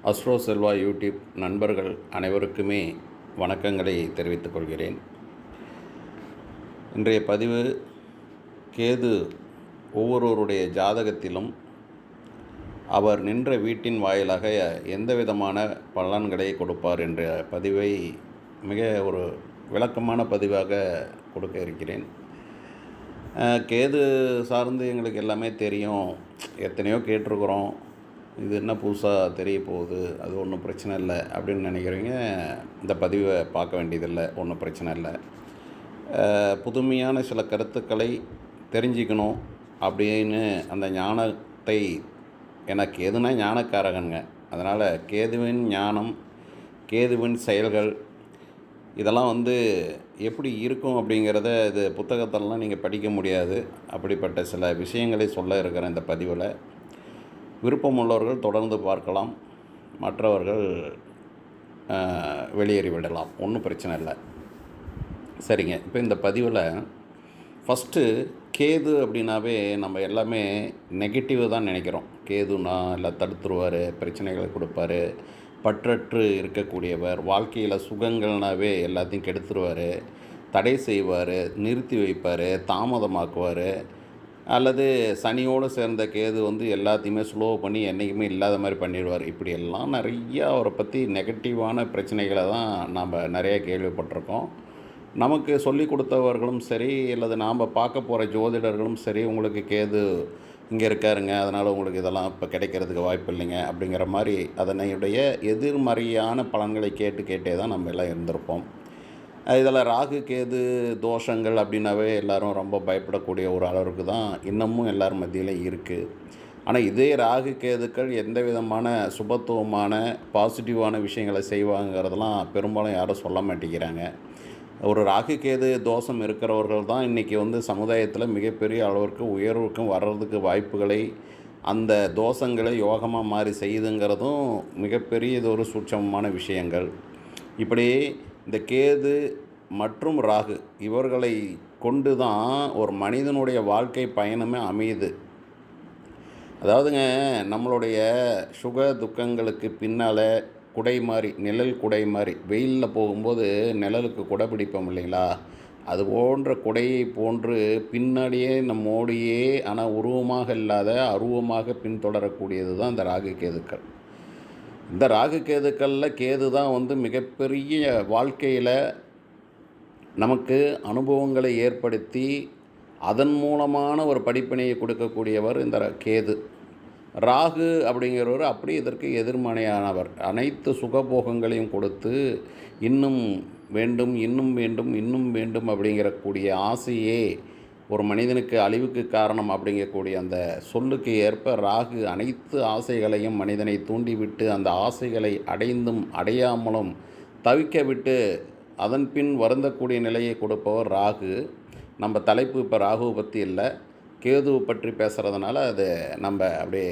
Astro Selva YouTube நண்பர்கள் அனைவருக்குமே வணக்கங்களை தெரிவித்துக் கொள்கிறேன். இன்றைய பதிவு கேது ஒவ்வொருவருடைய ஜாதகத்திலும் அவர் நின்ற வீட்டின் வாயிலாக எந்த விதமான பலன்களை கொடுப்பார் என்ற பதிவை மிக ஒரு விளக்கமான பதிவாக கொடுக்க இருக்கிறேன். கேது சார்ந்து எங்களுக்கு எல்லாமே தெரியும், எத்தனையோ கேட்டிருக்கிறோம், இது என்ன புதுசாக தெரிய போகுது, அது ஒன்றும் பிரச்சனை இல்லை அப்படின்னு நினைக்கிறீங்க. இந்த பதிவை பார்க்க வேண்டியதில்லை, ஒன்றும் பிரச்சனை இல்லை. புதுமையான சில கருத்துக்களை தெரிஞ்சுக்கணும் அப்படின்னு அந்த ஞானத்தை, எனக்கு எதுனா ஞானக்காரகங்க, அதனால் கேதுவின் ஞானம், கேதுவின் செயல்கள் இதெல்லாம் எப்படி இருக்கும் அப்படிங்கிறத இது புத்தகத்திலலாம் நீங்கள் படிக்க முடியாது. அப்படிப்பட்ட சில விஷயங்களை சொல்ல இருக்கிற இந்த பதிவில் விருப்பமுள்ளவர்கள் தொடர்ந்து பார்க்கலாம், மற்றவர்கள் வெளியேறிவிடலாம், ஒன்றும் பிரச்சனை இல்லை. சரிங்க, இப்போ இந்த பதிவில் ஃபஸ்ட்டு கேது அப்படின்னாவே நம்ம எல்லாமே நெகட்டிவ் தான் நினைக்கிறோம். கேதுனா இல்லை தடுத்துருவார், பிரச்சனைகளை கொடுப்பார், பற்றற்று இருக்கக்கூடியவர், வாழ்க்கையில் சுகங்கள்னாவே எல்லாத்தையும் கெடுத்துருவார், தடை செய்வார், நிறுத்தி வைப்பார், தாமதமாக்குவார், அல்லது சனியோடு சேர்ந்த கேது எல்லாத்தையுமே ஸ்லோ பண்ணி என்றைக்குமே இல்லாத மாதிரி பண்ணிடுவார். இப்படியெல்லாம் நிறையா அவரை பற்றி நெகட்டிவான பிரச்சனைகளை தான் நாம் நிறைய கேள்விப்பட்டிருக்கோம். நமக்கு சொல்லி கொடுத்தவர்களும் சரி, அல்லது நாம் பார்க்க போகிற ஜோதிடர்களும் சரி, உங்களுக்கு கேது இங்கே இருக்காருங்க, அதனால் உங்களுக்கு இதெல்லாம் இப்போ கிடைக்கிறதுக்கு வாய்ப்பு இல்லைங்க அப்படிங்கிற மாதிரி அதனுடைய எதிர்மறையான பலன்களை கேட்டே தான் நம்ம எல்லாம் இருந்திருப்போம். இதில் ராகு கேது தோஷங்கள் அப்படின்னாவே எல்லோரும் ரொம்ப பயப்படக்கூடிய ஒரு அளவுக்கு தான் இன்னமும் எல்லோரும் மத்தியில் இருக்குது. ஆனால் இதே ராகு கேதுக்கள் எந்த விதமான சுபத்துவமான பாசிட்டிவான விஷயங்களை செய்வாங்கிறதெல்லாம் பெரும்பாலும் யாரும் சொல்ல மாட்டேங்கிறாங்க. ஒரு ராகு கேது தோஷம் இருக்கிறவர்கள் தான் இன்றைக்கி சமுதாயத்தில் மிகப்பெரிய அளவிற்கு உயர்வுக்கும் வர்றதுக்கு வாய்ப்புகளை, அந்த தோஷங்களை யோகமாக மாறி செய்யுதுங்கிறதும் மிகப்பெரிய ஒரு சூட்சமமான விஷயங்கள். இப்படி இந்த கேது மற்றும் ராகு இவர்களை கொண்டு தான் ஒரு மனிதனுடைய வாழ்க்கை பயணமே அமையுது. அதாவதுங்க, நம்மளுடைய சுக துக்கங்களுக்கு பின்னால் குடை மாதிரி, நிழல் குடை மாதிரி, வெயிலில் போகும்போது நிழலுக்கு குடை பிடிப்போம் இல்லைங்களா, அது போன்ற குடையை போன்று பின்னாடியே நம்மோடையே ஆனால் உருவமாக இல்லாத அருவமாக பின்தொடரக்கூடியது தான் இந்த ராகு கேதுக்கள். இந்த ராகு கேதுக்களில் கேது தான் மிகப்பெரிய வாழ்க்கையில் நமக்கு அனுபவங்களை ஏற்படுத்தி அதன் மூலமான ஒரு படிப்பினையை கொடுக்கக்கூடியவர் இந்த கேது. ராகு அப்படிங்கிறவர் அப்படி இதற்கு எதிர்மறையானவர். அனைத்து சுகபோகங்களையும் கொடுத்து இன்னும் வேண்டும், இன்னும் வேண்டும், இன்னும் வேண்டும் அப்படிங்கிறக்கூடிய ஆசையே ஒரு மனிதனுக்கு அழிவுக்கு காரணம் அப்படிங்கக்கூடிய அந்த சொல்லுக்கு ஏற்ப ராகு அனைத்து ஆசைகளையும் மனிதனை தூண்டிவிட்டு அந்த ஆசைகளை அடைந்தும் அடையாமலும் தவிக்க விட்டு அதன் பின் வருந்தக்கூடிய நிலையை கொடுப்பவர் ராகு. நம்ம தலைப்பு இப்போ ராகுவை பற்றி இல்லை, கேதுவை பற்றி பேசுகிறதுனால அதை நம்ம அப்படியே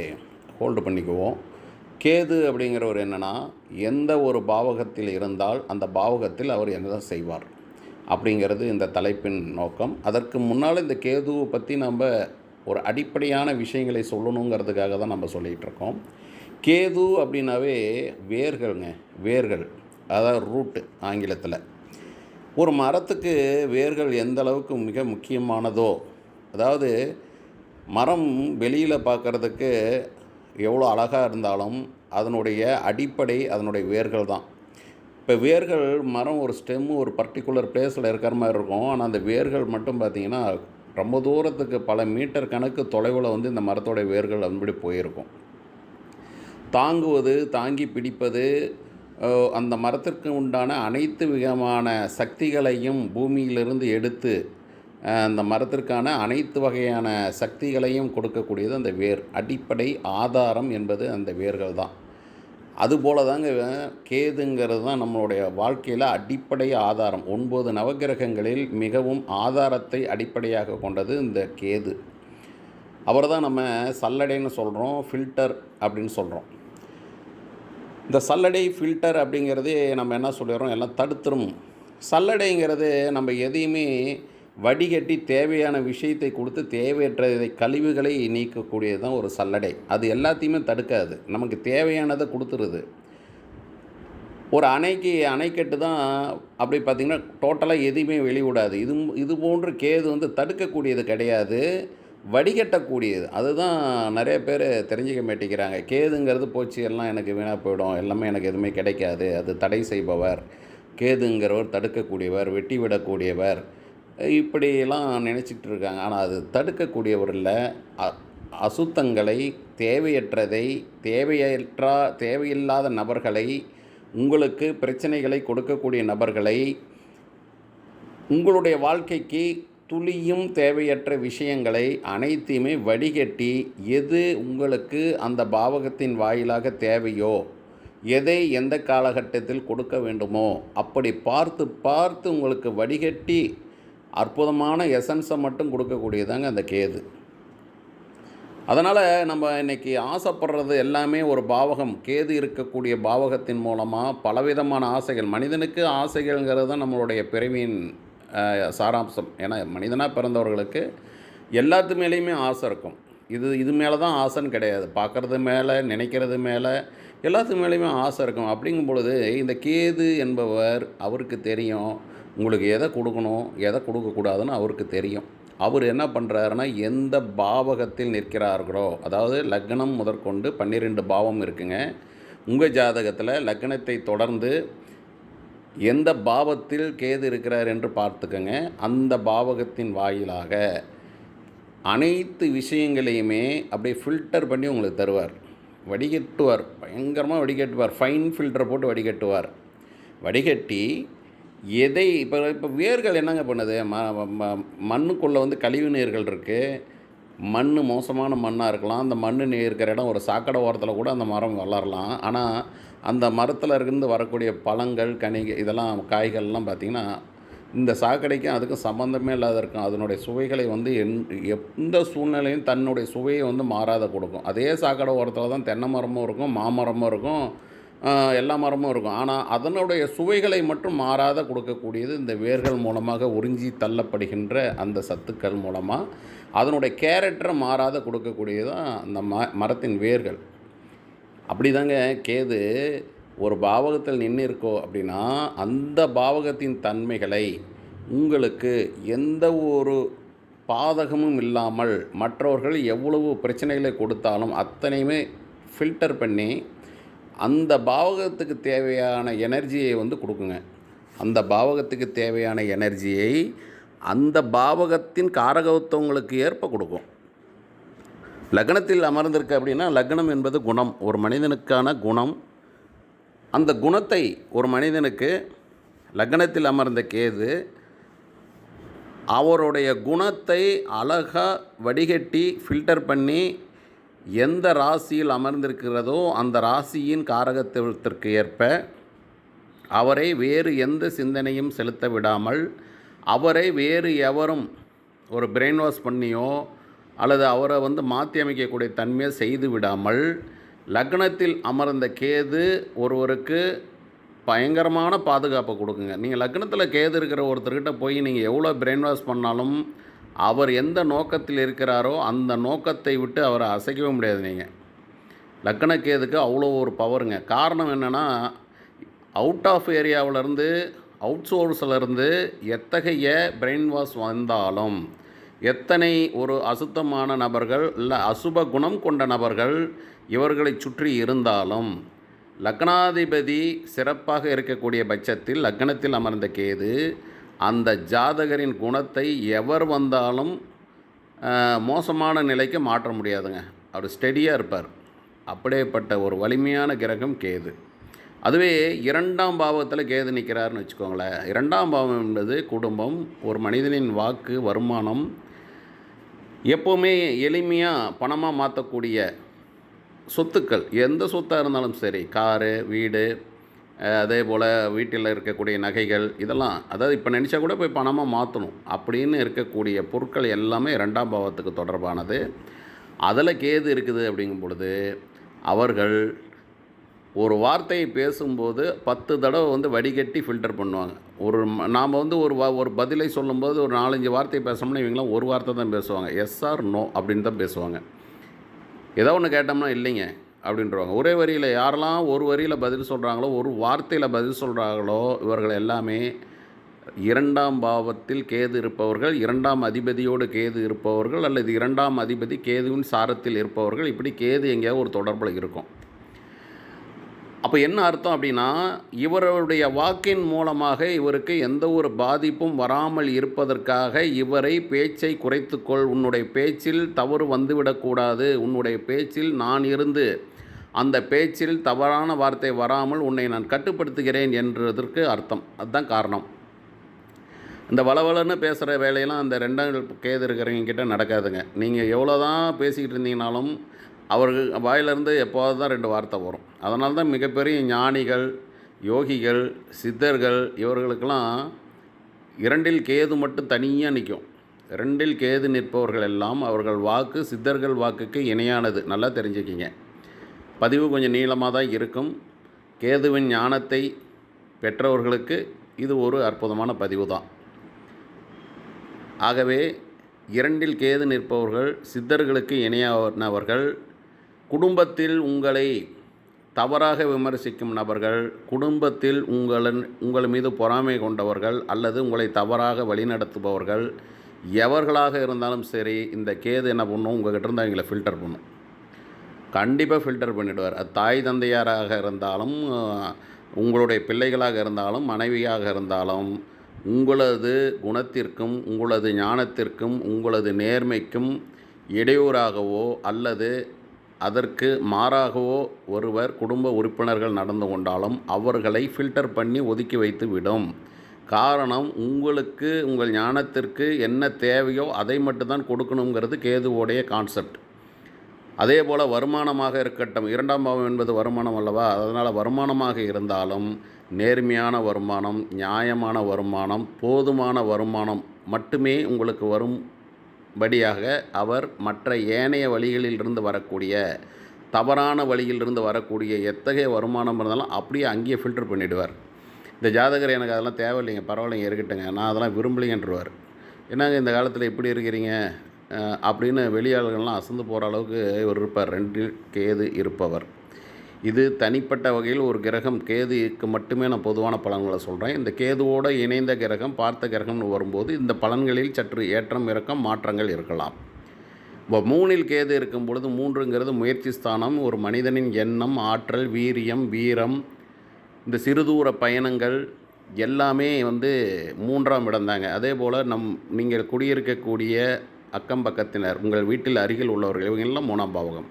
ஹோல்டு பண்ணிக்குவோம். கேது அப்படிங்கிறவர் என்னென்னா, எந்த ஒரு பாவகத்தில் இருந்தால் அந்த பாவகத்தில் அவர் என்னதான் செய்வார் அப்படிங்கிறது இந்த தலைப்பின் நோக்கம். அதற்கு முன்னால் இந்த கேதுவை பற்றி நம்ம ஒரு அடிப்படையான விஷயங்களை சொல்லணுங்கிறதுக்காக தான் நம்ம சொல்லிகிட்ருக்கோம். கேது அப்படின்னாவே வேர்கள்ங்க, வேர்கள், அதாவது ரூட்டு ஆங்கிலத்தில். ஒரு மரத்துக்கு வேர்கள் எந்த அளவுக்கு மிக முக்கியமானதோ, அதாவது மரம் வெளியில் பார்க்குறதுக்கு எவ்வளோ அழகாக இருந்தாலும் அதனுடைய அடிப்படை அதனுடைய வேர்கள் தான். இப்போ வேர்கள், மரம் ஒரு ஸ்டெம்மு ஒரு பர்டிகுலர் பிளேஸில் இருக்கிற மாதிரி இருக்கும், ஆனால் அந்த வேர்கள் மட்டும் பார்த்திங்கன்னா ரொம்ப தூரத்துக்கு பல மீட்டர் கணக்கு தொலைவில் இந்த மரத்தோடைய வேர்கள் அப்படி போயிருக்கும். தாங்குவது, தாங்கி பிடிப்பது, அந்த மரத்திற்கு உண்டான அனைத்து விதமான சக்திகளையும் பூமியிலிருந்து எடுத்து அந்த மரத்திற்கான அனைத்து வகையான சக்திகளையும் கொடுக்கக்கூடியது அந்த வேர். அடிப்படை ஆதாரம் என்பது அந்த வேர்கள் தான். அதுபோல தாங்க கேதுங்கிறது தான் நம்மளுடைய வாழ்க்கையில் அடிப்படை ஆதாரம். 9 நவகிரகங்களில் மிகவும் ஆதாரத்தை அடிப்படையாக கொண்டது இந்த கேது. அவர் தான் நம்ம சல்லடைன்னு சொல்கிறோம், ஃபில்டர் அப்படின்னு சொல்கிறோம். இந்த சல்லடை ஃபில்டர் அப்படிங்கிறது நம்ம என்ன சொல்லிடுறோம், எல்லாம் தடுத்துரும். சல்லடைங்கிறது நம்ம எதையுமே வடிகட்டி தேவையான விஷயத்தை கொடுத்து தேவையற்ற கழிவுகளை நீக்கக்கூடியது தான் ஒரு சல்லடை. அது எல்லாத்தையுமே தடுக்காது, நமக்கு தேவையானதை கொடுத்துருது. ஒரு அணைக்கட்டு தான் அப்படி பார்த்திங்கன்னா டோட்டலாக எதையுமே வெளிவிடாது. இது போன்று கேது வந்து தடுக்கக்கூடியது கிடையாது, வடிகட்டக்கூடியது. அதுதான் நிறைய பேர் தெரிஞ்சுக்க மாட்டேங்கிறாங்க. கேதுங்கிறது போச்சு எல்லாம் எனக்கு வீணாக போயிடும், எல்லாமே எனக்கு எதுவுமே கிடைக்காது, அது தடை செய்பவர். கேதுங்கிறவர் தடுக்கக்கூடியவர், வெட்டி விடக்கூடியவர், இப்படியெல்லாம் நினச்சிக்கிட்டு இருக்காங்க. ஆனால் அது தடுக்கக்கூடியவர் இல்லை. அசுத்தங்களை, தேவையற்றதை, தேவையில்லாத நபர்களை, உங்களுக்கு பிரச்சனைகளை கொடுக்கக்கூடிய நபர்களை, உங்களுடைய வாழ்க்கைக்கு துளியும் தேவையற்ற விஷயங்களை அனைத்தையுமே வடிகட்டி, எது உங்களுக்கு அந்த பாவகத்தின் வாயிலாக தேவையோ, எதை எந்த காலகட்டத்தில் கொடுக்க வேண்டுமோ அப்படி பார்த்து பார்த்து உங்களுக்கு வடிகட்டி அற்புதமான எசன்ஸை மட்டும் கொடுக்கக்கூடியதாங்க அந்த கேது. அதனால் நம்ம இன்றைக்கி ஆசைப்படுறது எல்லாமே ஒரு பாவகம், கேது இருக்கக்கூடிய பாவகத்தின் மூலமாக பலவிதமான ஆசைகள். மனிதனுக்கு ஆசைகள்ங்கிறது தான் நம்மளுடைய பிறவியின் சாராம்சம். ஏன்னா மனிதனாக பிறந்தவர்களுக்கு எல்லாத்து மேலேயுமே ஆசை இருக்கும். இது மேலே தான் ஆசைன்னு கிடையாது. பார்க்குறது மேலே, நினைக்கிறது மேலே, எல்லாத்து மேலேயுமே ஆசை இருக்கும். அப்படிங்கும் பொழுது இந்த கேது என்பவர், அவருக்கு தெரியும் உங்களுக்கு எதை கொடுக்கணும், எதை கொடுக்கக்கூடாதுன்னு அவருக்கு தெரியும். அவர் என்ன பண்ணுறாருன்னா, எந்த பாவகத்தில் நிற்கிறார்களோ, அதாவது லக்னம் முதற்கொண்டு 12 பாவம் இருக்குங்க உங்கள் ஜாதகத்தில். லக்னத்தை தொடர்ந்து எந்த பாவத்தில் கேது இருக்கிறார் என்று பார்த்துக்கங்க. அந்த பாவகத்தின் வாயிலாக அனைத்து விஷயங்களையுமே அப்படியே ஃபில்டர் பண்ணி உங்களுக்கு தருவார், வடிகட்டுவார். பயங்கரமாக வடிகட்டுவார், ஃபைன் ஃபில்டரை போட்டு வடிகட்டுவார். வடிகட்டி எதை இப்போ வேர்கள் என்னங்க பண்ணுது, மண்ணுக்குள்ளே வந்து கழிவு நீர்கள் இருக்குது. மண் மோசமான மண்ணாக இருக்கலாம், அந்த மண் இருக்கிற இடம் ஒரு சாக்கடை ஓரத்தில் கூட அந்த மரம் வளரலாம். ஆனால் அந்த மரத்தில் இருந்து வரக்கூடிய பழங்கள், கனிகள், இதெல்லாம் காய்கள்லாம் பார்த்திங்கன்னா இந்த சாக்கடைக்கும் அதுக்கும் சம்மந்தமே இல்லாத இருக்கும். அதனுடைய சுவைகளை வந்து எந்த சூழ்நிலையும் தன்னுடைய சுவையை வந்து மாறாத கொடுக்கும். அதே சாக்கடை ஓரத்தில் தான் தென்னை மரமும் இருக்கும், மாமரமும் இருக்கும், எல்லா மரமும் இருக்கும். ஆனால் அதனுடைய சுவைகளை மட்டும் மாறாத கொடுக்கக்கூடியது இந்த வேர்கள் மூலமாக உறிஞ்சி தள்ளப்படுகின்ற அந்த சத்துக்கள் மூலமாக அதனுடைய கேரக்டரை மாறாத கொடுக்கக்கூடியது தான் அந்த மரத்தின் வேர்கள். அப்படி தாங்க கேது ஒரு பாவகத்தில் நின்று இருக்கோ அப்படின்னா, அந்த பாவகத்தின் தன்மைகளை உங்களுக்கு எந்த ஒரு பாதகமும் இல்லாமல் மற்றவர்கள் எவ்வளவு பிரச்சனைகளை கொடுத்தாலும் அத்தனையுமே ஃபில்டர் பண்ணி அந்த பாவகத்துக்கு தேவையான எனர்ஜியை வந்து கொடுக்குங்க. அந்த பாவகத்துக்கு தேவையான எனர்ஜியை அந்த பாவகத்தின் காரகத்துவங்களுக்கு ஏற்ப கொடுக்கும். லக்னத்தில் அமர்ந்திருக்கு அப்படின்னா, லக்னம் என்பது குணம், ஒரு மனிதனுக்கான குணம். அந்த குணத்தை ஒரு மனிதனுக்கு லக்னத்தில் அமர்ந்த கேது அவருடைய குணத்தை அழகாக வடிகட்டி ஃபில்டர் பண்ணி எந்த ராசியில் அமர்ந்திருக்கிறதோ அந்த ராசியின் காரகத்துவத்திற்கு ஏற்ப அவரை வேறு எந்த சிந்தனையும் செலுத்த விடாமல், அவரை வேறு எவரும் ஒரு பிரெயின் வாஷ் பண்ணியோ அல்லது அவரை வந்து மாற்றி அமைக்கக்கூடிய தன்மையை செய்து விடாமல், லக்னத்தில் அமர்ந்த கேது ஒருவருக்கு பயங்கரமான பாதுகாப்பை கொடுக்குங்க. நீங்கள் லக்னத்தில் கேது இருக்கிற ஒருத்தர்கிட்ட போய் நீங்கள் எவ்வளோ பிரெயின் வாஷ் பண்ணாலும் அவர் எந்த நோக்கத்தில் இருக்கிறாரோ அந்த நோக்கத்தை விட்டு அவரை அசைக்கவே முடியாது. நீங்கள் லக்ன கேதுக்கு அவ்வளோ ஒரு பவருங்க. காரணம் என்னென்னா, அவுட் ஆஃப் ஏரியாவிலேருந்து, அவுட் சோர்ஸ்லேருந்து எத்தகைய பிரெயின் வாஷ் வந்தாலும், எத்தனை ஒரு அசுத்தமான நபர்கள் இல்லை அசுப குணம் கொண்ட நபர்கள் இவர்களை சுற்றி இருந்தாலும், லக்னாதிபதி சிறப்பாக இருக்கக்கூடிய பட்சத்தில் லக்னத்தில் அமர்ந்த கேது அந்த ஜாதகரின் குணத்தை எவர் வந்தாலும் மோசமான நிலைக்கு மாற்ற முடியாதுங்க. அவர் ஸ்டெடியாக இருப்பார். அப்படியேப்பட்ட ஒரு வலிமையான கிரகம் கேது. அதுவே 2ஆம் பாவத்தில் கேது நிற்கிறாருன்னு வச்சுக்கோங்களேன். 2ஆம் பாவம் என்பது குடும்பம், ஒரு மனிதனின் வாக்கு, வருமானம், எப்போவுமே எளிமையாக பணமாக மாற்றக்கூடிய சொத்துக்கள், எந்த சொத்தாக இருந்தாலும் சரி, காரு, வீடு, அதே போல் வீட்டில் இருக்கக்கூடிய நகைகள், இதெல்லாம் அதாவது இப்போ நினச்சா கூட போய் பணமாக மாற்றணும் அப்படின்னு இருக்கக்கூடிய பொருட்கள் எல்லாமே 2ஆம் பாவத்துக்கு தொடர்பானது. அதில் கேது இருக்குது அப்படிங்கும் பொழுது அவர்கள் ஒரு வார்த்தையை பேசும்போது 10 தடவை வந்து வடிகட்டி ஃபில்டர் பண்ணுவாங்க. நாம் வந்து ஒரு பதிலை சொல்லும்போது ஒரு 4-5 வார்த்தை பேசணும்னா இவங்களாம் ஒரு வார்த்தை தான் பேசுவாங்க. எஸ் ஆர் நோ அப்படின்னு தான் பேசுவாங்க. ஏதோ ஒன்று கேட்டோம்னா இல்லைங்க அப்படின்றவாங்க. ஒரே வரியில் யாரெல்லாம் ஒரு வரியில் பதில் சொல்கிறாங்களோ, ஒரு வார்த்தையில் பதில் சொல்கிறாங்களோ, இவர்கள் எல்லாமே 2ஆம் பாவத்தில் கேது இருப்பவர்கள், 2ஆம் அதிபதியோடு கேது இருப்பவர்கள், அல்லது 2ஆம் அதிபதி கேதுவின் சாரத்தில் இருப்பவர்கள். இப்படி கேது எங்கேயாவது ஒரு தொடர்பில் இருக்கும். அப்போ என்ன அர்த்தம் அப்படின்னா, இவருடைய வாக்கின் மூலமாக இவருக்கு எந்த ஒரு பாதிப்பும் வராமல் இருப்பதற்காக இவரை பேச்சை குறைத்துக்கொள், உன்னுடைய பேச்சில் தவறு வந்துவிடக்கூடாது, உன்னுடைய பேச்சில் நான் இருந்து அந்த பேச்சில் தவறான வார்த்தை வராமல் உன்னை நான் கட்டுப்படுத்துகிறேன் என்றதற்கு அர்த்தம். அதுதான் காரணம். இந்த வளவளன்னு பேசுகிற வேலையெல்லாம் அந்த 2ஆம் கேது இருக்கிறவங்க கிட்ட நடக்காதுங்க. நீங்கள் எவ்வளோ தான் பேசிக்கிட்டு இருந்தீங்கனாலும் அவர்கள் வாயிலிருந்து எப்போது தான் 2 வார்த்தை வரும். அதனால தான் மிகப்பெரிய ஞானிகள், யோகிகள், சித்தர்கள் இவர்களுக்கெல்லாம் 2இல் கேது மட்டும் தனியாக நிற்கும். 2இல் கேது நிற்பவர்கள் எல்லாம் அவர்கள் வாக்கு சித்தர்கள் வாக்குக்கு இணையானது. நல்லா தெரிஞ்சுக்கிங்க. பதிவு கொஞ்சம் நீளமாக தான் இருக்கும். கேதுவின் ஞானத்தை பெற்றவர்களுக்கு இது ஒரு அற்புதமான பதிவு தான். ஆகவே 2இல் கேது நிற்பவர்கள் சித்தர்களுக்கு இணையானவர்கள். குடும்பத்தில் உங்களை தவறாக விமர்சிக்கும் நபர்கள், குடும்பத்தில் உங்கள் மீது பொறாமை கொண்டவர்கள் அல்லது உங்களை தவறாக வழிநடத்துபவர்கள் எவர்களாக இருந்தாலும் சரி, இந்த கேது என்ன பண்ணும், உங்கள்கிட்ட இருந்து அவங்கள ஃபில்டர் பண்ணும். கண்டிப்பாக ஃபில்டர் பண்ணிவிடுவார். அது தாய் தந்தையாராக இருந்தாலும், உங்களுடைய பிள்ளைகளாக இருந்தாலும், மனைவியாக இருந்தாலும், உங்களது குணத்திற்கும் உங்களது ஞானத்திற்கும் உங்களது நேர்மைக்கும் இடையூறாகவோ அல்லது அதற்கு மாறாகவோ ஒருவர் குடும்ப உறுப்பினர்கள் நடந்து கொண்டாலும் அவர்களை ஃபில்டர் பண்ணி ஒதுக்கி வைத்து விடும். காரணம், உங்களுக்கு உங்கள் ஞானத்திற்கு என்ன தேவையோ அதை மட்டும்தான் கொடுக்கணுங்கிறது கேதுவோடைய கான்செப்ட். அதே போல் வருமானமாக இருக்கட்டும், 2ஆம் பாவம் என்பது வருமானம் அல்லவா, அதனால் வருமானமாக இருந்தாலும் நேர்மையான வருமானம், நியாயமான வருமானம், போதுமான வருமானம் மட்டுமே உங்களுக்கு வரும்படியாக அவர் மற்ற ஏனைய வழிகளிலிருந்து வரக்கூடிய தவறான வழியிலிருந்து வரக்கூடிய எத்தகைய வருமானம் இருந்தாலும் அப்படியே அங்கேயே ஃபில்டர் பண்ணிவிடுவார். இந்த ஜாதகர் எனக்கு அதெல்லாம் தேவையில்லைங்க, பரவாயில்லைங்க, இருக்கட்டுங்க, நான் அதெல்லாம் விரும்பலைங்கன்றவார். என்னங்க இந்த காலத்தில் இப்படி இருக்கிறீங்க அப்படின்னு வெளியாளர்கள்லாம் அசந்து போகிற அளவுக்கு இவர் இருப்பார். 2இல் கேது இருப்பவர். இது தனிப்பட்ட வகையில் ஒரு கிரகம். கேதுக்கு மட்டுமே நான் பொதுவான பலன்களை சொல்கிறேன். இந்த கேதுவோடு இணைந்த கிரகம், பார்த்த கிரகம்னு வரும்போது இந்த பலன்களில் சற்று ஏற்றம் இறக்கம் மாற்றங்கள் இருக்கலாம். இப்போ 3இல் கேது இருக்கும் பொழுது, 3ங்கிறது முயற்சி ஸ்தானம். ஒரு மனிதனின் எண்ணம், ஆற்றல், வீரியம், வீரம், இந்த சிறுதூர பயணங்கள் எல்லாமே 3ஆம் இடம் தாங்க. அதே போல் நீங்கள் குடியிருக்கக்கூடிய அக்கம் பக்கத்தினர், உங்கள் வீட்டில் அருகில் உள்ளவர்கள், இவங்கெல்லாம் 3ஆம் பாவகம்.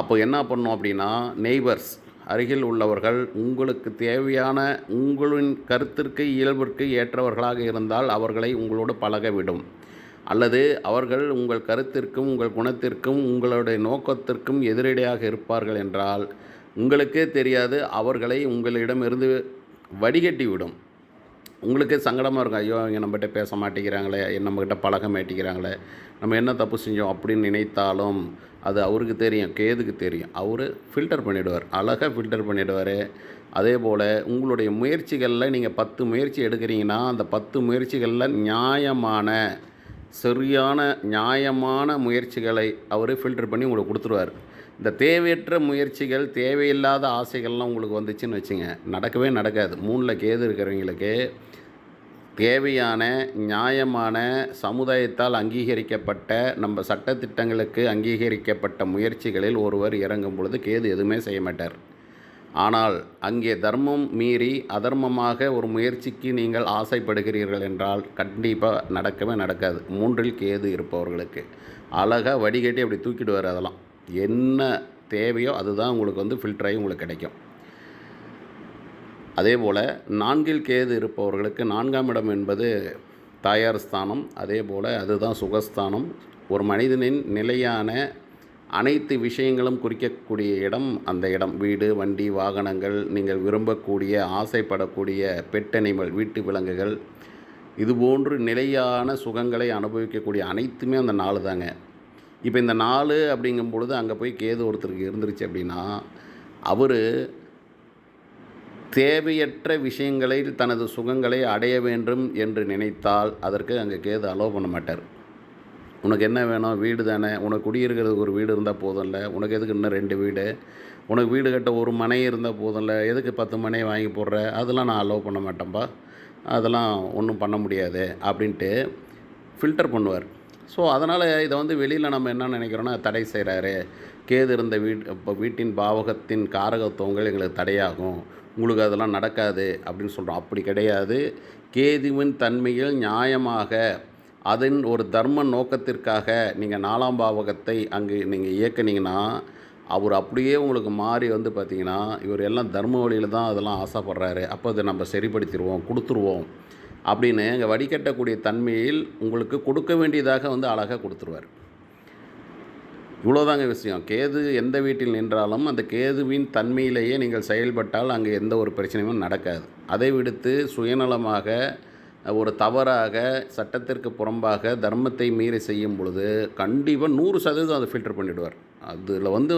அப்போ என்ன பண்ணணும் அப்படின்னா, நெய்பர்ஸ், அருகில் உள்ளவர்கள் உங்களுக்கு தேவையான உங்களின் கருத்திற்கு இயல்பிற்கு ஏற்றவர்களாக இருந்தால் அவர்களை உங்களோடு பழக விடும். அல்லது அவர்கள் உங்கள் கருத்திற்கும் உங்கள் குணத்திற்கும் உங்களுடைய நோக்கத்திற்கும் எதிரடையாக இருப்பார்கள் என்றால் உங்களுக்கே தெரியாது, அவர்களை உங்களிடமிருந்து வடிகட்டி விடும். உங்களுக்கே சங்கடமாக இருக்கும். ஐயோ, இவங்க நம்மகிட்ட பேச மாட்டேங்கிறாங்களே, நம்மக்கிட்ட பழக மாட்டேங்கிறாங்களே, நம்ம என்ன தப்பு செஞ்சோம் அப்படின்னு நினைத்தாலும் அது அவருக்கு தெரியும், கேதுக்கு தெரியும். அவர் ஃபில்டர் பண்ணிவிடுவார், அழகாக ஃபில்டர் பண்ணிவிடுவார். அதே போல் உங்களுடைய முயற்சிகளில் நீங்கள் 10 முயற்சி எடுக்கிறீங்கன்னா அந்த 10 முயற்சிகளில் சரியான நியாயமான முயற்சிகளை அவர் ஃபில்டர் பண்ணி உங்களுக்கு கொடுத்துருவார். இந்த தேவையற்ற முயற்சிகள், தேவையில்லாத ஆசைகள்லாம் உங்களுக்கு வந்துச்சுன்னு வச்சுங்க, நடக்கவே நடக்காது. 3இல் கேது இருக்கிறவங்களுக்கு தேவையான நியாயமான சமுதாயத்தால் அங்கீகரிக்கப்பட்ட நம்ம சட்டத்திட்டங்களுக்கு அங்கீகரிக்கப்பட்ட முயற்சிகளில் ஒருவர் இறங்கும் பொழுது கேது எதுவுமே செய்ய மாட்டார். ஆனால் அங்கே தர்மம் மீறி அதர்மமாக ஒரு முயற்சிக்கு நீங்கள் ஆசைப்படுகிறீர்கள் என்றால் கண்டிப்பாக நடக்கவே நடக்காது. 3இல் கேது இருப்பவர்களுக்கு அழகாக வடிகட்டி அப்படி தூக்கிடுவார். அதெல்லாம் என்ன தேவையோ அதுதான் உங்களுக்கு ஃபில்டராகி உங்களுக்கு கிடைக்கும். அதே போல் 4இல் கேது இருப்பவர்களுக்கு 4ஆம் இடம் என்பது தாயார் ஸ்தானம். அதே போல் அதுதான் சுகஸ்தானம். ஒரு மனிதனின் நிலையான அனைத்து விஷயங்களும் குறிக்கக்கூடிய இடம் அந்த இடம். வீடு, வண்டி, வாகனங்கள், நீங்கள் விரும்பக்கூடிய ஆசைப்படக்கூடிய பெட்டனிமல், வீட்டு விலங்குகள், இதுபோன்று நிலையான சுகங்களை அனுபவிக்கக்கூடிய அனைத்துமே அந்த 4 தாங்க. இப்போ இந்த 4 அப்படிங்கும் பொழுது அங்கே போய் கேது ஒருத்தருக்கு இருந்துருச்சு அப்படின்னா அவர் தேவையற்ற விஷயங்களில் தனது சுகங்களை அடைய வேண்டும் என்று நினைத்தால் அதற்கு அங்கே கேது அலோவ் பண்ண மாட்டார். உனக்கு என்ன வேணும்? வீடு தானே, உனக்கு குடியிருக்கிறதுக்கு ஒரு வீடு இருந்தால் போதும்ல, உனக்கு எதுக்கு இன்னும் 2 வீடு, உனக்கு வீடு கட்ட ஒரு மனை இருந்தால் போதும்ல, எதுக்கு 10 மனை வாங்கி போடுற, அதெல்லாம் நான் அலோவ் பண்ண மாட்டேன்ப்பா, அதெல்லாம் ஒன்றும் பண்ண முடியாது அப்படின்ட்டு ஃபில்டர் பண்ணுவார். ஸோ அதனால் இதை வந்து வெளியில் நம்ம என்ன நினைக்கிறோன்னா தடை செய்கிறாரு, கேது இருந்த இப்போ வீட்டின் பாவகத்தின் காரகத்துவங்கள் எங்களுக்கு தடையாகும், உங்களுக்கு அதெல்லாம் நடக்காது அப்படின்னு சொல்கிறோம். அப்படி கிடையாது. கேதுவின் தன்மையில் நியாயமாக அதன் ஒரு தர்ம நோக்கத்திற்காக நீங்கள் 4ஆம் பாவகத்தை அங்கு நீங்கள் இயக்குனீங்கன்னா அவர் அப்படியே உங்களுக்கு மாறி வந்து பார்த்திங்கன்னா இவர் எல்லாம் தர்ம வழியில் தான் அதெல்லாம் ஆசைப்படுறாரு, அப்போ அதை நம்ம சரிப்படுத்திடுவோம், கொடுத்துருவோம் அப்படின்னு அங்கே வடிகட்டக்கூடிய தன்மையில் உங்களுக்கு கொடுக்க வேண்டியதாக வந்து அழகாக கொடுத்துருவார். இவ்வளோதாங்க விஷயம். கேது எந்த வீட்டில் நின்றாலும் அந்த கேதுவின் தன்மையிலேயே நீங்கள் செயல்பட்டால் அங்கே எந்த ஒரு பிரச்சனையும் நடக்காது. அதை விடுத்து சுயநலமாக ஒரு தவறாக சட்டத்திற்கு புறம்பாக தர்மத்தை மீறி செய்யும் பொழுது கண்டிப்பாக 100% அதை ஃபில்டர் பண்ணிவிடுவார். அதில் வந்து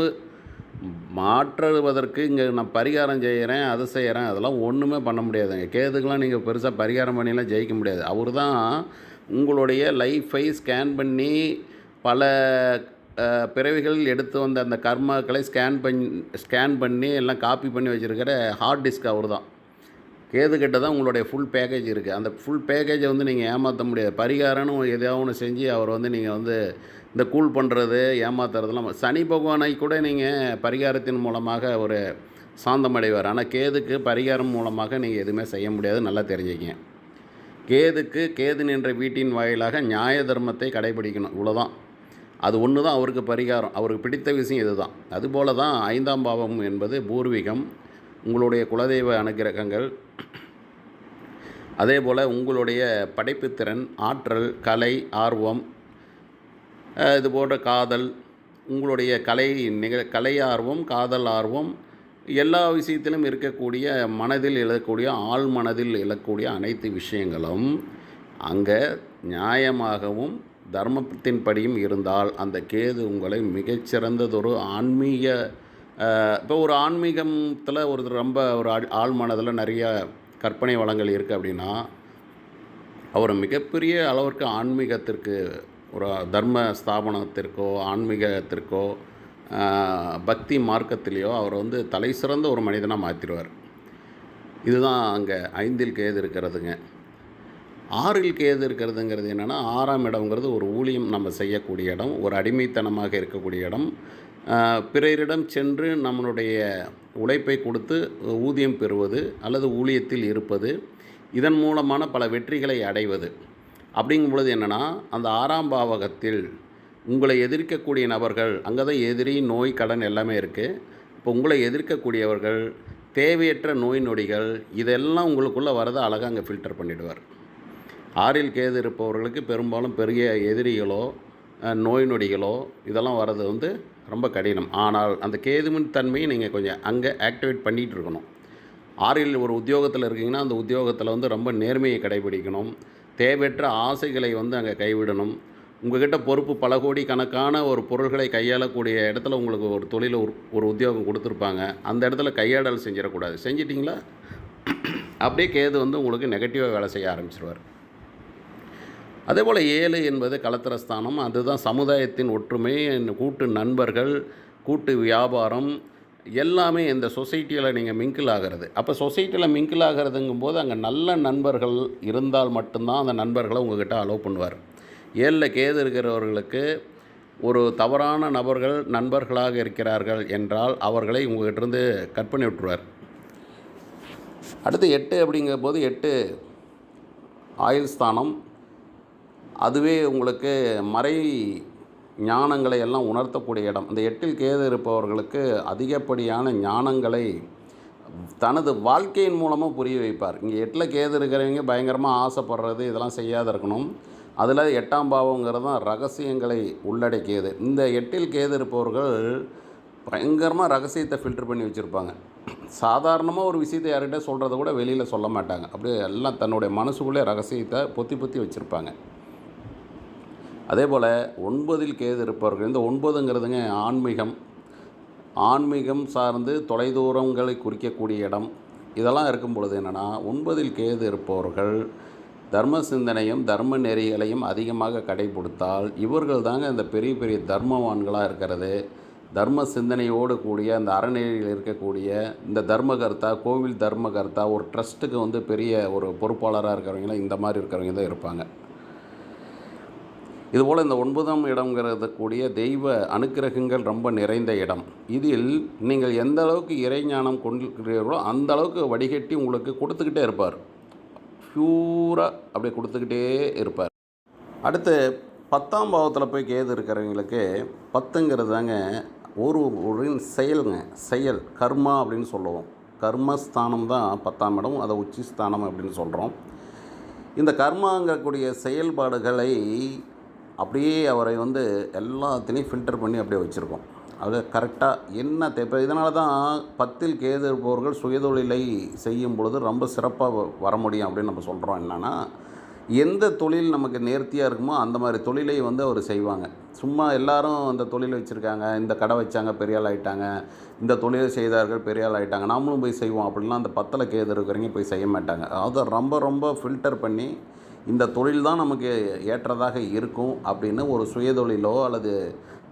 மாற்றுவதற்கு இங்கே நான் பரிகாரம் செய்கிறேன், அதை செய்கிறேன், அதெல்லாம் ஒன்றுமே பண்ண முடியாதுங்க. கேதுக்கெலாம் நீங்கள் பெருசாக பரிகாரம் பண்ணிலாம் ஜெயிக்க முடியாது. அவர் தான் உங்களுடைய லைஃப்பை ஸ்கேன் பண்ணி பல பிறவிகள் எடுத்து வந்த அந்த கர்மாக்களை ஸ்கேன் பண்ணி எல்லாம் காப்பி பண்ணி வச்சுருக்கிற ஹார்ட் டிஸ்க் அவர் தான். கேதுக்கிட்ட தான் உங்களுடைய ஃபுல் பேக்கேஜ் இருக்குது. அந்த ஃபுல் பேக்கேஜை வந்து நீங்கள் ஏமாற்ற முடியாது. பரிகாரம்னு எதையாவது ஒன்று செஞ்சு அவர் வந்து நீங்கள் வந்து இந்த கூல் பண்ணுறது ஏமாத்துறதுலாம் சனி பகவானை கூட நீங்கள் பரிகாரத்தின் மூலமாக ஒரு சாந்தமடைவார். ஆனால் கேதுக்கு பரிகாரம் மூலமாக நீங்கள் எதுவுமே செய்ய முடியாது, நல்லா தெரிஞ்சுக்கிங்க. கேது நின்ற வீட்டின் வாயிலாக நியாய தர்மத்தை கடைபிடிக்கணும், இவ்வளோதான். அது ஒன்று தான் அவருக்கு பரிகாரம். அவருக்கு பிடித்த விஷயம் இது தான். அதுபோல தான் 5ஆம் பாவம் என்பது பூர்வீகம், உங்களுடைய குலதெய்வ அனுக்கிரகங்கள், அதே போல் உங்களுடைய படைப்புத்திறன், ஆற்றல், கலை ஆர்வம், இது போன்ற காதல், உங்களுடைய கலை ஆர்வம், காதல் ஆர்வம், எல்லா விஷயத்திலும் இருக்கக்கூடிய மனதில் எழக்கூடிய ஆழ் மனதில் எழக்கூடிய அனைத்து விஷயங்களும் அங்கே நியாயமாகவும் தர்மத்தின்படியும் இருந்தால் அந்த கேது உங்களை மிகச்சிறந்ததொரு ஆன்மீக இப்போ ஒரு ஆன்மீகத்தில் ரொம்ப ஒரு ஆழ் மனதில் நிறைய கற்பனை வளங்கள் இருக்குது அப்படின்னா அவர் மிகப்பெரிய அளவிற்கு ஆன்மீகத்திற்கு ஒரு தர்ம ஸ்தாபனத்திற்கோ ஆன்மீகத்திற்கோ பக்தி மார்க்கத்திலேயோ அவர் வந்து தலை சிறந்த ஒரு மனிதனாக மாற்றிடுவார். இதுதான் அங்கே 5இல் கேது இருக்கிறதுங்க. 6இல் கேது இருக்கிறதுங்கிறது என்னென்னா 6ஆம் இடம்ங்கிறது ஒரு ஊழியம் நம்ம செய்யக்கூடிய இடம், ஒரு அடிமைத்தனமாக இருக்கக்கூடிய இடம், பிறரிடம் சென்று நம்மளுடைய உழைப்பை கொடுத்து ஊதியம் பெறுவது அல்லது ஊழியத்தில் இருப்பது, இதன் மூலமான பல வெற்றிகளை அடைவது. அப்படிங்கும் பொழுது என்னென்னா அந்த 6ஆம் பாவகத்தில் உங்களை எதிர்க்கக்கூடிய நபர்கள், அங்கே தான் எதிரி, நோய், கடன் எல்லாமே இருக்குது. இப்போ உங்களை எதிர்க்கக்கூடியவர்கள், தேவையற்ற நோய் நொடிகள், இதெல்லாம் உங்களுக்குள்ளே வரதை அழகாக அங்கே ஃபில்டர் பண்ணிவிடுவார். 6இல் கேது இருப்பவர்களுக்கு பெரும்பாலும் பெரிய எதிரிகளோ நோய் நொடிகளோ இதெல்லாம் வர்றது வந்து ரொம்ப கடினம். ஆனால் அந்த கேதுவின் தன்மையை நீங்கள் கொஞ்சம் அங்கே ஆக்டிவேட் பண்ணிகிட்டு இருக்கணும். 6இல் ஒரு உத்தியோகத்தில் இருக்கீங்கன்னா அந்த உத்தியோகத்தில் வந்து ரொம்ப நேர்மையை கடைபிடிக்கணும், தேவையற்ற ஆசைகளை வந்து அங்கே கைவிடணும். உங்கள்கிட்ட பொறுப்பு பல கோடி கணக்கான ஒரு பொருள்களை கையாளக்கூடிய இடத்துல உங்களுக்கு ஒரு தொழில் ஒரு உத்தியோகம் கொடுத்துருப்பாங்க, அந்த இடத்துல கையாடல் செஞ்சிடக்கூடாது. செஞ்சிட்டிங்களா அப்படியே கேது வந்து உங்களுக்கு நெகட்டிவாக வேலை செய்ய ஆரம்பிச்சிருவார். அதேபோல் 7 என்பது கலத்திரஸ்தானம். அதுதான் சமுதாயத்தின் ஒற்றுமை, கூட்டு நண்பர்கள், கூட்டு வியாபாரம், எல்லாமே இந்த சொசைட்டியில் நீங்கள் மிங்கிள் ஆகிறது. அப்போ சொசைட்டியில் மிங்கிள் ஆகிறதுங்கும்போது அங்கே நல்ல நண்பர்கள் இருந்தால் மட்டும்தான் அந்த நண்பர்களை உங்கள்கிட்ட அலோவ் பண்ணுவார். 7இல் கேது இருக்கிறவர்களுக்கு ஒரு தவறான நபர்கள் நண்பர்களாக இருக்கிறார்கள் என்றால் அவர்களை உங்கள்கிட்டருந்து கட் பண்ணி விட்டுருவார். அடுத்து 8 அப்படிங்கும்போது 8 ஆயுள் ஸ்தானம். அதுவே உங்களுக்கு மறை ஞானங்களை எல்லாம் உணர்த்தக்கூடிய இடம். இந்த 8இல் கேது இருப்பவர்களுக்கு அதிகப்படியான ஞானங்களை தனது வாழ்க்கையின் மூலமாக புரிய வைப்பார். இங்கே 8இல் கேது இருக்கிறவங்க பயங்கரமாக ஆசைப்படுறது இதெல்லாம் செய்யாத இருக்கணும். அதில் 8ஆம் பாவங்கிறது தான் ரகசியங்களை உள்ளடக்கியது. இந்த 8இல் கேது இருப்பவர்கள் பயங்கரமாக ரகசியத்தை ஃபில்டர் பண்ணி வச்சுருப்பாங்க. சாதாரணமாக ஒரு விஷயத்தை யார்கிட்ட சொல்கிறத கூட வெளியில் சொல்ல மாட்டாங்க. அப்படியே எல்லாம் தன்னுடைய மனசுக்குள்ளே ரகசியத்தை பொத்தி வச்சுருப்பாங்க. அதே போல் 9இல் கேது இருப்பவர்கள், இந்த 9ங்கிறதுங்க ஆன்மீகம் சார்ந்து தொலைதூரங்களை குறிக்கக்கூடிய இடம். இதெல்லாம் இருக்கும் பொழுது என்னென்னா 9இல் கேது இருப்பவர்கள் தர்ம சிந்தனையும் தர்ம நெறிகளையும் அதிகமாக கடைபிடித்தால் இவர்கள் தாங்க இந்த பெரிய பெரிய தர்மவான்களாக இருக்கிறது. தர்ம சிந்தனையோடு கூடிய அந்த அறநெறியில் இருக்கக்கூடிய இந்த தர்மகர்த்தா, கோவில் தர்மகர்த்தா, ஒரு ட்ரஸ்ட்டுக்கு வந்து பெரிய ஒரு பொறுப்பாளராக இருக்கிறவங்களாம் இந்த மாதிரி இருக்கிறவங்க தான் இருப்பாங்க. இதுபோல் இந்த 9ஆம் இடம்ங்கிறது கூடிய தெய்வ அனுக்கிரகங்கள் ரொம்ப நிறைந்த இடம். இதில் நீங்கள் எந்த அளவுக்கு இறைஞானம் கொண்டிருக்கிறீர்களோ அந்த அளவுக்கு வடிகட்டி உங்களுக்கு கொடுத்துக்கிட்டே இருப்பார். ப்யூராக அப்படியே கொடுத்துக்கிட்டே இருப்பார். அடுத்து 10ஆம் பாவத்தில் போய் கேது இருக்கிறவங்களுக்கு 10ங்கிறது தாங்க ஒரு செயலுங்க. செயல் கர்மா அப்படின்னு சொல்லுவோம். கர்மஸ்தானம் தான் 10ஆம் இடம், அதை உச்சி ஸ்தானம் அப்படின்னு சொல்கிறோம். இந்த கர்மாங்கக்கூடிய செயல்பாடுகளை அப்படியே அவரை வந்து எல்லாத்துலேயும் ஃபில்டர் பண்ணி அப்படியே வச்சுருக்கோம். அது கரெக்டாக என்ன இப்போ இதனால தான் 10இல் கேது இருப்பவர்கள் சுயதொழிலை செய்யும் பொழுது ரொம்ப சிறப்பாக வர முடியும் அப்படின்னு நம்ம சொல்கிறோம். என்னென்னா, எந்த தொழில் நமக்கு நேர்த்தியாக இருக்குமோ அந்த மாதிரி தொழிலை வந்து அவர் செய்வாங்க. சும்மா எல்லாரும் அந்த தொழில் வச்சுருக்காங்க, இந்த கடை வச்சாங்க பெரிய ஆள் ஆகிட்டாங்க, இந்த தொழிலை செய்தார்கள் பெரிய ஆள் ஆகிட்டாங்க, நாமளும் போய் செய்வோம் அப்படின்லாம் அந்த 10இல் கேது இருக்கிறவங்க போய் செய்ய மாட்டாங்க. அதை ரொம்ப ரொம்ப ஃபில்டர் பண்ணி இந்த தொழில் தான் நமக்கு ஏற்றதாக இருக்கும் அப்படின்னு ஒரு சுயதொழிலோ அல்லது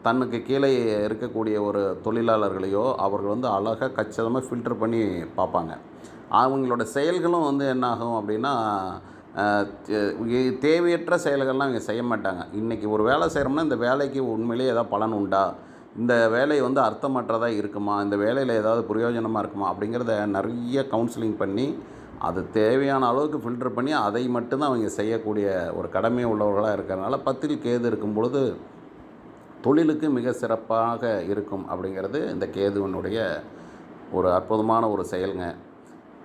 தன்னுக்கு கீழே இருக்கக்கூடிய ஒரு தொழிலாளர்களையோ அவர்கள் வந்து அழகாக கச்சிதமாக ஃபில்டர் பண்ணி பார்ப்பாங்க. அவங்களோட செயல்களும் வந்து என்னாகும் அப்படின்னா, தேவையற்ற செயல்கள்லாம் இவங்க செய்ய மாட்டாங்க. இன்றைக்கி ஒரு வேலை செய்கிறோம்னா இந்த வேலைக்கு உண்மையிலேயே ஏதாவது பலன் உண்டா, இந்த வேலை வந்து அர்த்தமற்றதாக இருக்குமா, இந்த வேலையில் ஏதாவது பிரயோஜனமாக இருக்குமா அப்படிங்கிறத நிறைய கவுன்சிலிங் பண்ணி அது தேவையான அளவுக்கு ஃபில்டர் பண்ணி அதை மட்டும்தான் அவங்க செய்யக்கூடிய ஒரு கடமை உள்ளவர்களாக இருக்கிறதுனால 10இல் கேது இருக்கும் பொழுது தொழிலுக்கு மிக சிறப்பாக இருக்கும் அப்படிங்கிறது இந்த கேதுவனுடைய ஒரு அற்புதமான ஒரு செயலுங்க.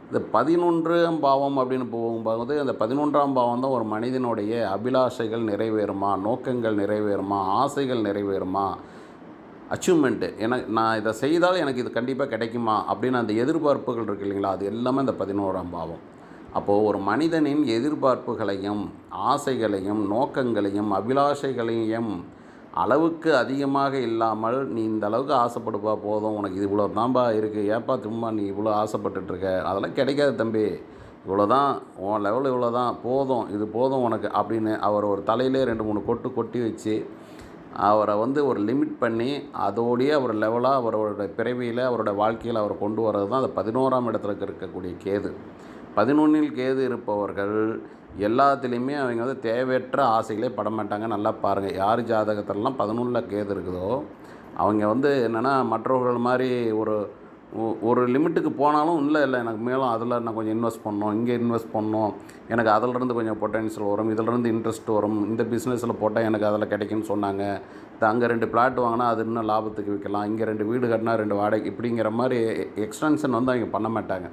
இந்த 11ஆம் பாவம் அப்படின்னு போகும்போது அந்த 11ஆம் பாவம் தான் ஒரு மனிதனுடைய அபிலாஷைகள் நிறைவேறுமா, நோக்கங்கள் நிறைவேறுமா, ஆசைகள் நிறைவேறுமா, அச்சீவ்மெண்ட்டு நான் இதை செய்தால் எனக்கு இது கண்டிப்பாக கிடைக்குமா அப்படின்னு அந்த எதிர்பார்ப்புகள் இருக்குது இல்லைங்களா, அது எல்லாமே இந்த 11ஆம் பாவம். அப்போது ஒரு மனிதனின் எதிர்பார்ப்புகளையும் ஆசைகளையும் நோக்கங்களையும் அபிலாஷைகளையும் அளவுக்கு அதிகமாக இல்லாமல், நீ இந்த அளவுக்கு ஆசைப்படுப்பா போதும், உனக்கு இது இவ்வளோ தான்பா இருக்குது, ஏப்பா சும்மா நீ இவ்வளோ ஆசைப்பட்டுட்ருக்க, அதெல்லாம் கிடைக்காது தம்பி, இவ்வளோ தான் உன் லெவலில், இவ்வளோ தான் போதும், இது போதும் உனக்கு அப்படின்னு அவர் ஒரு தலையிலே 2-3 கொட்டி வச்சு அவரை வந்து ஒரு லிமிட் பண்ணி அதோடையே அவர் லெவலாக அவரோட பிறவியில் அவரோட வாழ்க்கையில் அவர் கொண்டு வர்றது தான் அந்த 11ஆம் இடத்துல இருக்கக்கூடிய கேது. 11இல் கேது இருப்பவர்கள் எல்லாத்துலேயுமே அவங்க வந்து தேவையற்ற ஆசைகளே படமாட்டாங்க. நல்லா பாருங்கள், யார் ஜாதகத்திலலாம் 11இல் கேது இருக்குதோ அவங்க வந்து என்னென்னா மற்றவர்கள் மாதிரி ஒரு லிமிட்டுக்கு போனாலும் இல்லை எனக்கு மேலும் அதில் நான் கொஞ்சம் இன்வெஸ்ட் பண்ணணும், இங்கே இன்வெஸ்ட் பண்ணணும், எனக்கு அதிலிருந்து கொஞ்சம் பொட்டன்ஷியல் வரும், இதிலிருந்து இன்ட்ரெஸ்ட் வரும், இந்த பிஸ்னஸில் போட்டால் எனக்கு அதில் கிடைக்குன்னு சொன்னாங்க, அங்கே 2 பிளாட் வாங்கினா அது இன்னும் லாபத்துக்கு விற்கலாம், இங்கே 2 வீடு கட்டினா 2 வாடகை, இப்படிங்கிற மாதிரி எக்ஸ்டென்ஷன் வந்து அவங்க பண்ண மாட்டாங்க.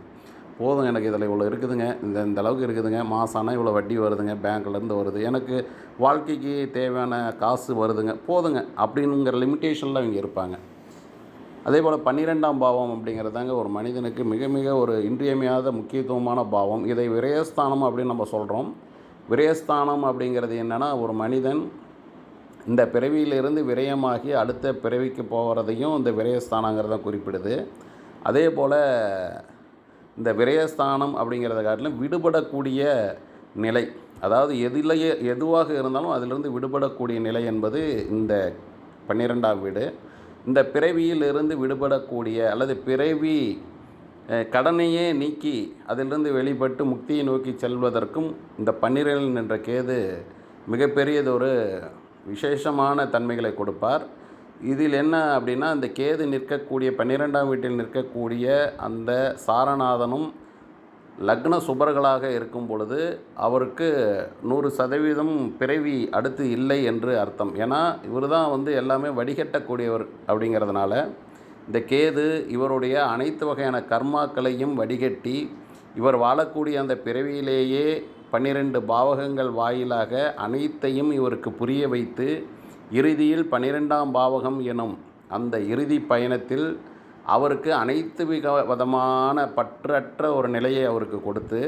போதும் எனக்கு இதில் இவ்வளோ இருக்குதுங்க, இந்த அளவுக்கு இருக்குதுங்க, மாதம் ஆனால் இவ்வளோ வட்டி வருதுங்க, பேங்க்லேருந்து வருது, எனக்கு வாழ்க்கைக்கு தேவையான காசு வருதுங்க, போதுங்க அப்படிங்கிற லிமிட்டேஷனில் அவங்க இருப்பாங்க. அதே போல் 12ஆம் பாவம் அப்படிங்கிறதாங்க ஒரு மனிதனுக்கு மிக மிக ஒரு இன்றியமையாத முக்கியத்துவமான பாவம். இதை விரயஸ்தானம் அப்படின்னு நம்ம சொல்கிறோம். விரயஸ்தானம் அப்படிங்கிறது என்னென்னா, ஒரு மனிதன் இந்த பிறவியிலிருந்து விரயமாகி அடுத்த பிறவிக்கு போகிறதையும் இந்த விரயஸ்தானங்கிறத குறிப்பிடுது. அதே போல் இந்த விரயஸ்தானம் அப்படிங்கிறத காட்டிலும் விடுபடக்கூடிய நிலை, அதாவது எதுவாக இருந்தாலும் அதிலிருந்து விடுபடக்கூடிய நிலை என்பது இந்த 12ஆம் வீடு. இந்த பிறவியிலிருந்து விடுபடக்கூடிய அல்லது பிறவி கடனையே நீக்கி அதிலிருந்து வெளிப்பட்டு முக்தியை நோக்கி செல்வதற்கும் இந்த 12 என்ற கேது மிகப்பெரியதொரு விசேஷமான தன்மைகளை கொடுப்பார். இதில் என்ன அப்படின்னா, இந்த கேது நிற்கக்கூடிய 12ஆம் வீட்டில் நிற்கக்கூடிய அந்த சாரநாதனும் லக்ன சுபர்களாக இருக்கும் பொழுது அவருக்கு 100% பிறவி அடுத்து இல்லை என்று அர்த்தம். ஏன்னா இவர் தான் வந்து எல்லாமே வடிகட்டக்கூடியவர் அப்படிங்கிறதுனால இந்த கேது இவருடைய அனைத்து வகையான கர்மாக்களையும் வடிகட்டி இவர் வாழக்கூடிய அந்த பிறவியிலேயே 12 பாவகங்கள் வாயிலாக அனைத்தையும் இவருக்கு புரிய வைத்து இறுதியில் 12ஆம் பாவகம் எனும் அந்த இறுதி பயணத்தில் அவருக்கு அனைத்து விதமான பற்றற்ற ஒரு நிலையை அவருக்கு கொடுத்து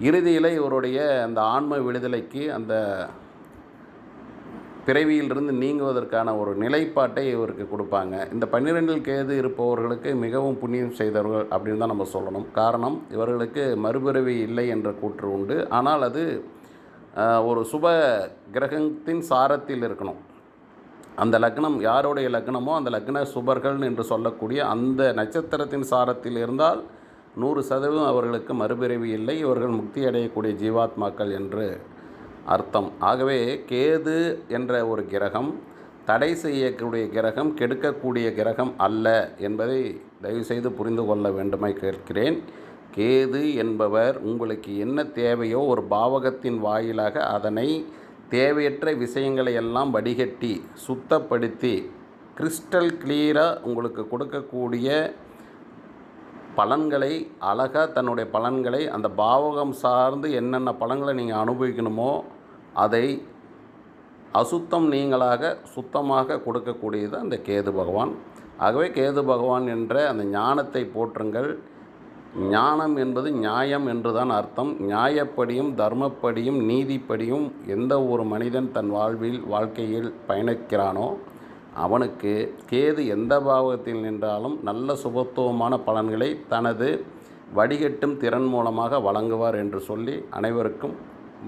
இறுதியில் இவருடைய அந்த ஆன்ம விடுதலைக்கு அந்த பிறவியிலிருந்து நீங்குவதற்கான ஒரு நிலைப்பாட்டை இவருக்கு கொடுப்பாங்க. இந்த 12இல் கேது இருப்பவர்களுக்கு மிகவும் புண்ணியம் செய்தவர்கள் அப்படின்னு தான் நம்ம சொல்லணும். காரணம், இவர்களுக்கு மறுபிறவி இல்லை என்ற கூற்று உண்டு. ஆனால் அது ஒரு சுப கிரகத்தின் சாரத்தில் இருக்கணும். அந்த லக்னம் யாருடைய லக்னமோ அந்த லக்ன சுபர்கள் என்று சொல்லக்கூடிய அந்த நட்சத்திரத்தின் சாரத்தில் இருந்தால் 100% அவர்களுக்கு மறுபிறவி இல்லை, இவர்கள் முக்தி அடையக்கூடிய ஜீவாத்மாக்கள் என்று அர்த்தம். ஆகவே கேது என்ற ஒரு கிரகம் தடை செய்யக்கூடிய கிரகம், கெடுக்கக்கூடிய கிரகம் அல்ல என்பதை தயவுசெய்து புரிந்து கொள்ள வேண்டுமாய் கேட்கிறேன். கேது என்பவர் உங்களுக்கு என்ன தேவையோ ஒரு பாவகத்தின் வாயிலாக அதனை தேவையற்ற விஷயங்களை எல்லாம் வடிகட்டி சுத்தப்படுத்தி கிறிஸ்டல் கிளியராக உங்களுக்கு கொடுக்கக்கூடிய பலன்களை, அழகாக தன்னுடைய பலன்களை அந்த பாவகம் சார்ந்து என்னென்ன பலன்களை நீங்கள் அனுபவிக்கணுமோ அதை அசுத்தம் நீங்களாக சுத்தமாக கொடுக்கக்கூடியது அந்த கேது பகவான். ஆகவே கேது பகவான் என்ற அந்த ஞானத்தை போற்றுங்கள். ஞானம் என்பது நியாயம் என்று தான் அர்த்தம். நியாயப்படியும் தர்மப்படியும் நீதிப்படியும் எந்த ஒரு மனிதன் தன் வாழ்க்கையில் பயணிக்கிறானோ அவனுக்கு கேது எந்த பாவகத்தில் நின்றாலும் நல்ல சுபத்துவமான பலன்களை தனது வடிகட்டும் திறன் மூலமாக வழங்குவார் என்று சொல்லி அனைவருக்கும்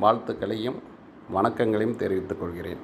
வாழ்த்துக்களையும் வணக்கங்களையும் தெரிவித்துக் கொள்கிறேன்.